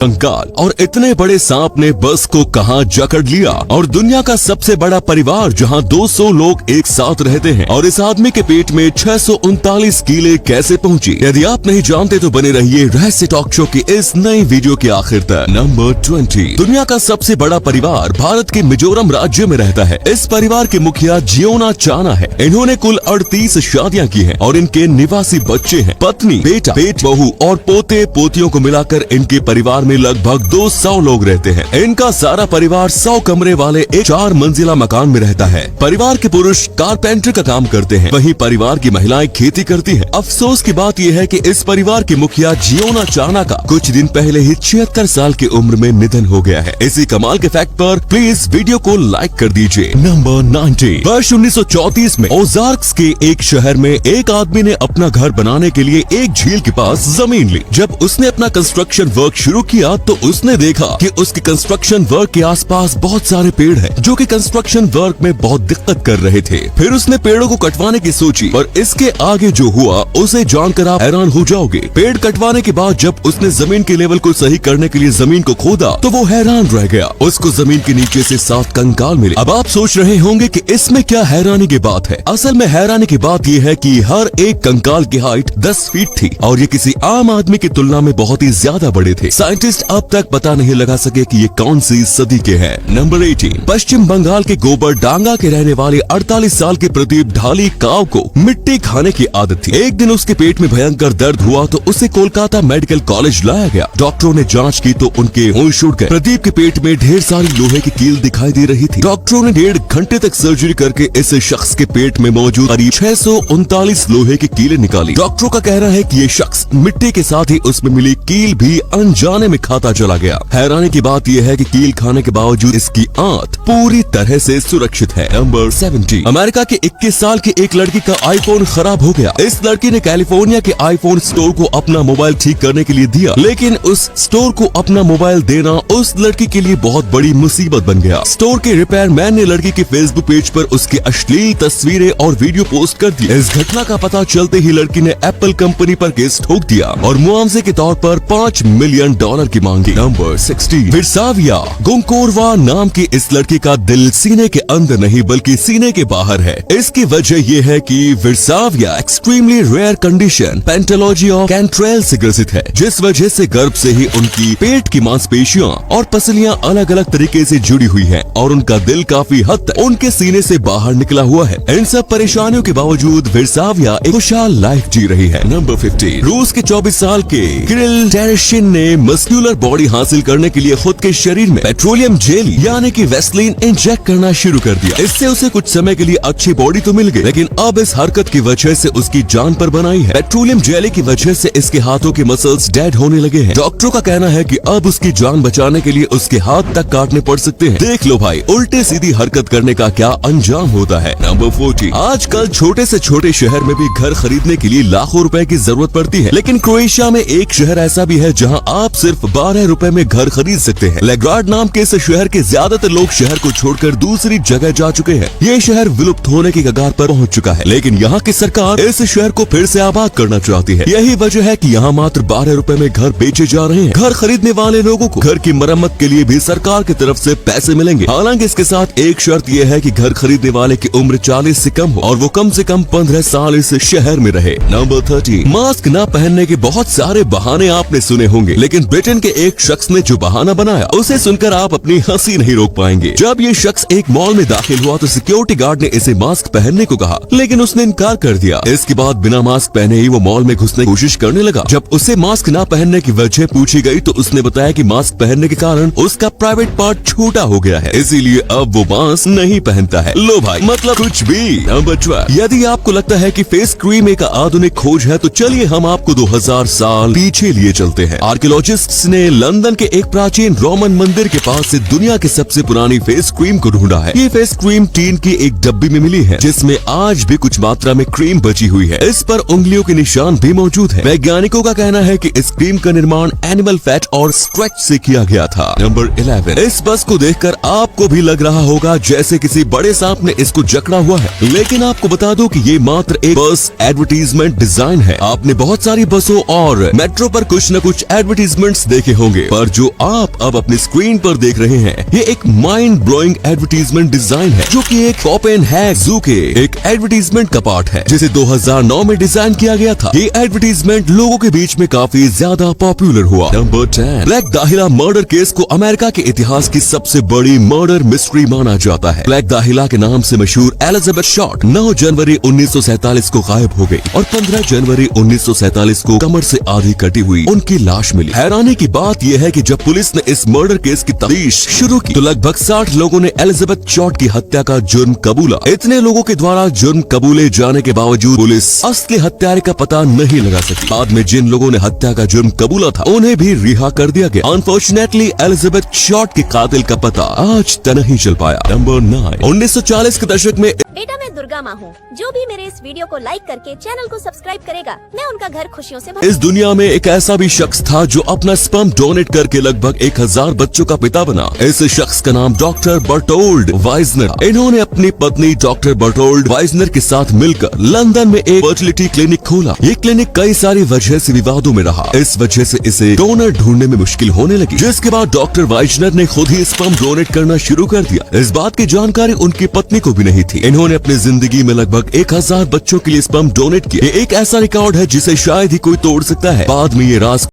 कंकाल और इतने बड़े सांप ने बस को कहां जकड़ लिया। और दुनिया का सबसे बड़ा परिवार जहां 200 लोग एक साथ रहते हैं और इस आदमी के पेट में 639 कीले कैसे पहुंची। यदि आप नहीं जानते तो बने रहिए रहस्य टॉक शो की इस नई वीडियो के आखिर तक। नंबर 20। दुनिया का सबसे बड़ा परिवार भारत के मिजोरम राज्य में रहता है। इस परिवार के मुखिया जियोना चाना है। इन्होंने कुल 38 शादियां की हैं और इनके निवासी बच्चे हैं। पत्नी, बेटा, पेट बहू और पोते पोतियों को मिलाकर इनके परिवार में लगभग 200 लोग रहते हैं। इनका सारा परिवार 100 कमरे वाले एक 4 मंजिला मकान में रहता है। परिवार के पुरुष कारपेंटर का काम करते हैं, वहीं परिवार की महिलाएं खेती करती हैं। अफसोस की बात यह है कि इस परिवार के मुखिया जियोना चाना का कुछ दिन पहले ही 76 साल की उम्र में निधन हो गया है। इसी कमाल के फैक्ट पर प्लीज वीडियो को लाइक कर दीजिए। नंबर 90। वर्ष 1934 में ओजार्क्स के एक शहर में एक आदमी ने अपना घर बनाने के लिए एक झील के पास जमीन ली। जब उसने अपना कंस्ट्रक्शन वर्क शुरू किया तो उसने देखा कि उसके कंस्ट्रक्शन वर्क के आसपास बहुत सारे पेड़ हैं, जो कि कंस्ट्रक्शन वर्क में बहुत दिक्कत कर रहे थे। फिर उसने पेड़ों को कटवाने की सोची और इसके आगे जो हुआ उसे जानकर आप हैरान हो जाओगे। पेड़ कटवाने के बाद जब उसने जमीन के लेवल को सही करने के लिए जमीन को खोदा तो वो हैरान रह गया। उसको जमीन के नीचे से 7 कंकाल मिले। अब आप सोच रहे होंगे कि इसमें क्या हैरानी की बात है। असल में हैरानी की बात यह है कि हर एक कंकाल की हाइट 10 फीट थी और ये किसी आम आदमी की तुलना में बहुत ही ज्यादा बड़े थे। साइंटिस्ट अब तक पता नहीं लगा सके कि ये कौन सी सदी के हैं। नंबर 18। पश्चिम बंगाल के गोबर डांगा के रहने वाले 48 साल के प्रदीप ढाली काव को मिट्टी खाने की आदत थी। एक दिन उसके पेट में भयंकर दर्द हुआ तो उसे कोलकाता मेडिकल कॉलेज लाया गया। डॉक्टरों ने जांच की तो उनके होश उड़ गए। प्रदीप के पेट में ढेर सारी लोहे की कील दिखाई दे रही थी। डॉक्टरों ने 1.5 घंटे तक सर्जरी करके इस शख्स के पेट में मौजूद करीब 639 लोहे की कीलें निकाली। डॉक्टरों का कहना है कि ये शख्स मिट्टी के साथ ही उसमें मिली कील भी अनजाने में खाता चला गया। हैरानी की बात यह है कि कील खाने के बावजूद इसकी आंत पूरी तरह से सुरक्षित है। नंबर 17। अमेरिका के 21 साल की एक लड़की का आईफोन खराब हो गया। इस लड़की ने कैलिफोर्निया के आईफोन स्टोर को अपना मोबाइल ठीक करने के लिए दिया, लेकिन उस स्टोर को अपना मोबाइल देना उस लड़की के लिए बहुत बड़ी मुसीबत बन गया। स्टोर के रिपेयर मैन ने लड़की के फेसबुक पेज पर उसकी अश्लील तस्वीरें और वीडियो पोस्ट कर दी। इस घटना का पता चलते ही लड़की ने एप्पल कंपनी पर केस ठोक दिया और मुआवजे के तौर पर $5 मिलियन की मांगी। नंबर 16। विरसाविया गोंकोरवा नाम की इस लड़की का दिल सीने के अंदर नहीं बल्कि सीने के बाहर है। इसकी वजह यह है कि विरसाविया एक्सट्रीमली रेयर कंडीशन पेंटोलॉजी ऑफ कैंट्रेल से ग्रसित है, जिस वजह से गर्भ से ही उनकी पेट की मांसपेशियां और पसलियां अलग अलग तरीके से जुड़ी हुई हैं और उनका दिल काफी हद तक उनके सीने से बाहर निकला हुआ है। इन सब परेशानियों के बावजूद विरसाविया एक खुशहाल लाइफ जी रही है। नंबर 15। रूस के 24 साल के किरिल टेरेशिन ने मस्कुलर बॉडी हासिल करने के लिए खुद के शरीर में पेट्रोलियम जेली यानी कि वेस्लिन इंजेक्ट करना शुरू कर दिया। इससे उसे कुछ समय के लिए अच्छी बॉडी तो मिल गई, लेकिन अब इस हरकत की वजह से उसकी जान पर बनाई है। पेट्रोलियम जेली की वजह से इसके हाथों के मसल्स डेड होने लगे हैं। डॉक्टरों का कहना है कि अब उसकी जान बचाने के लिए उसके हाथ तक काटने पड़ सकते हैं। देख लो भाई, उल्टे सीधी हरकत करने का क्या अंजाम होता है। नंबर 14। आजकल छोटे से छोटे शहर में भी घर खरीदने के लिए लाखों रुपए की जरूरत पड़ती है, लेकिन क्रोएशिया में एक शहर ऐसा भी है जहाँ आप सिर्फ 12 रुपए में घर खरीद सकते हैं। लेग्राड नाम के इस शहर के ज्यादातर लोग शहर को छोड़कर दूसरी जगह जा चुके हैं। ये शहर विलुप्त होने की कगार पर पहुंच चुका है, लेकिन यहाँ की सरकार इस शहर को फिर से आबाद करना चाहती है। यही वजह है कि यहाँ मात्र 12 रुपए में घर बेचे जा रहे हैं। घर खरीदने वाले लोगों को घर की मरम्मत के लिए भी सरकार की तरफ से पैसे मिलेंगे। हालांकि इसके साथ एक शर्त यह है कि घर खरीदने वाले की उम्र 40 से कम हो और वो कम से कम 15 साल इस शहर में रहे। नंबर 13। मास्क न पहनने के बहुत सारे बहाने आपने सुने होंगे, लेकिन ब्रिटेन के एक शख्स ने जो बहाना बनाया उसे सुनकर आप अपनी हंसी नहीं रोक पाएंगे। जब ये शख्स एक मॉल में दाखिल हुआ तो सिक्योरिटी गार्ड ने इसे मास्क पहनने को कहा, लेकिन उसने इनकार कर दिया। इसके बाद बिना मास्क पहने ही वो मॉल में घुसने की कोशिश करने लगा। जब उसे मास्क न पहनने की वजह पूछी गई तो उसने बताया कि मास्क पहनने के कारण उसका प्राइवेट पार्ट छोटा हो गया है, इसीलिए अब वो मास्क नहीं पहनता है। लो भाई, मतलब कुछ भी। नंबर 12। यदि आपको लगता है कि फेस क्रीम एक आधुनिक खोज है तो चलिए हम आपको 2000 साल पीछे लिए चलते हैं। आर्कियोलॉजिस्ट्स ने लंदन के एक प्राचीन रोमन मंदिर के पास से दुनिया की सबसे पुरानी फेस क्रीम को ढूंढा है। ये फेस क्रीम टीन की एक डब्बी में मिली है, जिसमें आज भी कुछ मात्रा में क्रीम बची हुई है। इस पर उंगलियों के निशान भी मौजूद है। वैज्ञानिकों का कहना है कि इस क्रीम का निर्माण एनिमल फैट और स्ट्रेच से किया गया था। नंबर 11। इस बस को देखकर आपको भी लग रहा होगा जैसे किसी बड़े सांप ने इसको जकड़ा हुआ है, लेकिन आपको बता दूं कि ये मात्र एक बस एडवर्टीजमेंट डिजाइन है। आपने बहुत सारी बसों और मेट्रो पर कुछ न कुछ एडवर्टीजमेंट्स देखे होंगे, पर जो आप अब अपनी स्क्रीन पर देख रहे हैं ये एक माइंड ब्लोइंग एडवर्टीजमेंट डिजाइन है, जो कि एक कोपेनहेगन जू के एक एडवर्टीजमेंट का पार्ट है, जिसे 2009 में डिजाइन किया गया था। ये एडवर्टीजमेंट लोगों के बीच में काफी ज्यादा पॉपुलर हुआ। नंबर 10, ब्लैक दाहिला मर्डर केस को अमेरिका के इतिहास की सबसे बड़ी मर्डर मिस्ट्री माना जाता है। ब्लैक दाहिला के नाम से मशहूर एलिजाबेथ शॉर्ट 9 जनवरी 1947 को गायब हो गई और 15 जनवरी 1947 को कमर से आधी कटी हुई उनकी लाश मिली। हैरानी की बात यह है कि जब पुलिस ने इस मर्डर केस की तफ्तीश शुरू की तो लगभग 60 लोगों ने एलिजाबेथ शॉर्ट की हत्या का जुर्म कबूला। इतने लोगों के द्वारा जुर्म कबूले जाने के बावजूद पुलिस असली हत्यारे का पता नहीं लगा सकी। बाद में जिन लोगों ने हत्या का जुर्म कबूला था उन्हें भी रिहा कर दिया गया। अनफॉर्चुनेटली एलिजाबेथ शॉर्ट के कातिल का पता आज तक नहीं चल पाया। नंबर 9, 1940 के दशक में बेटा मैं दुर्गा माँ हूँ। जो भी मेरे इस वीडियो को लाइक करके चैनल को सब्सक्राइब करेगा, मैं उनका घर खुशियों से भर इस दुनिया में एक ऐसा भी शख्स था जो अपना स्पर्म डोनेट करके लगभग 1000 बच्चों का पिता बना। इस शख्स का नाम डॉक्टर बर्टोल्ड वाइजनर। इन्होंने अपनी पत्नी डॉक्टर बर्टोल्ड वाइजनर के साथ मिलकर लंदन में एक फर्टिलिटी क्लिनिक खोला। ये क्लिनिक कई सारी वजह से विवादों में रहा। इस वजह से इसे डोनर ढूंढने में मुश्किल होने लगी, जिसके बाद डॉक्टर वाइजनर ने खुद ही स्पर्म डोनेट करना शुरू कर दिया। इस बात की जानकारी उनकी पत्नी को भी नहीं थी। इन्होंने अपनी जिंदगी में लगभग 1000 बच्चों के लिए स्पर्म डोनेट किया। ये एक ऐसा रिकॉर्ड है जिसे शायद ही कोई तोड़ सकता है। बाद में ये राज